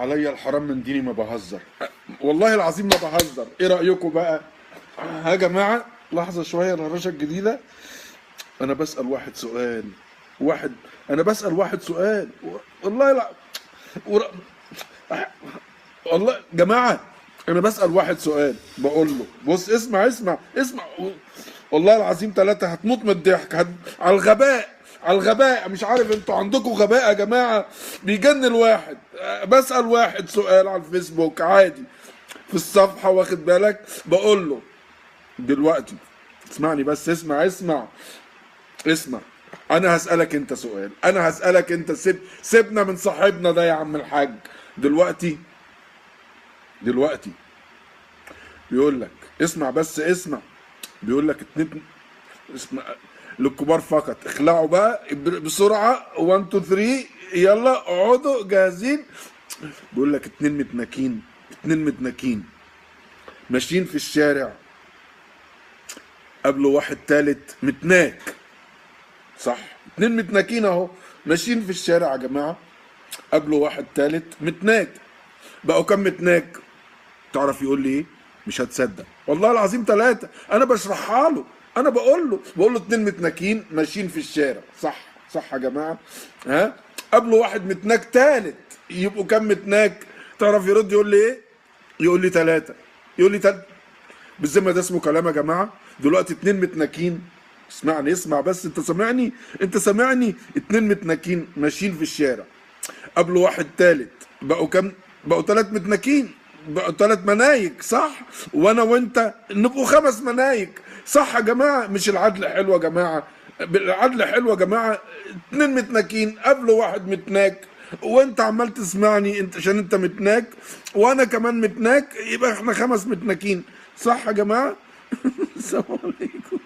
عليا الحرام من ديني ما بهزر. والله العظيم ما بهزر. ايه رأيكم بقى؟ ها يا جماعة، لحظة شوية الهرجة الجديدة. انا بسأل واحد سؤال. واحد انا بسأل واحد سؤال. والله لا. ور... والله جماعة، انا بسأل واحد سؤال بقول له بص اسمع اسمع اسمع. والله العظيم ثلاثة هتموت من الضحك على الغباء. على الغباء، مش عارف انتوا عندكم غباء يا جماعة بيجن الواحد. بسأل واحد سؤال على الفيسبوك عادي في الصفحة، واخد بالك؟ بقول له دلوقتي اسمعني بس، اسمع اسمع اسمع. انا هسألك انت سؤال، انا هسألك انت. سيبنا من صاحبنا ده يا عم الحاج. دلوقتي بيقول لك اسمع بس اسمع. بيقول لك اتنين، اسمع للكبار فقط. اخلعوا بقى بسرعة 1 2 3 يلا اقعدوا جاهزين. بيقول لك اتنين متناكين ماشيين في الشارع، قابلوا واحد تالت متناك. صح، اتنين متناكين اهو ماشيين في الشارع يا جماعة، قابلوا واحد تالت متناك. بقوا كام متناك؟ تعرف يقول لي ايه؟ مش هتصدق والله العظيم ثلاثة. انا بشرحها له، انا بقول له اتنين متناكين ماشيين في الشارع. صح صح يا جماعة. ها، قابلوا واحد متناك تالت، يبقوا كام متناك؟ تعرف يرد يقول لي ايه؟ يقول لي ثلاثة. يقول لي ثلاثة بالذمة، ده اسمه كلام يا جماعة؟ دلوقتي اتنين متناكين، اسمعني اسمع بس، انت سامعني؟ اتنين متناكين ماشيين في الشارع، قابلوا واحد تالت، بقوا كام؟ بقوا تلات متناكين، بقوا تلات منايك. صح، وانا وانت نبقوا خمس منايك. صح يا جماعة؟ مش العدل حلو يا جماعة؟ العدل حلو يا جماعة. اتنين متناكين قابلوا واحد متناك، وانت عمال تسمعني انت عشان انت متناك، وانا كمان متناك، يبقى احنا خمس متناكين. صح يا جماعة؟ السلام عليكم.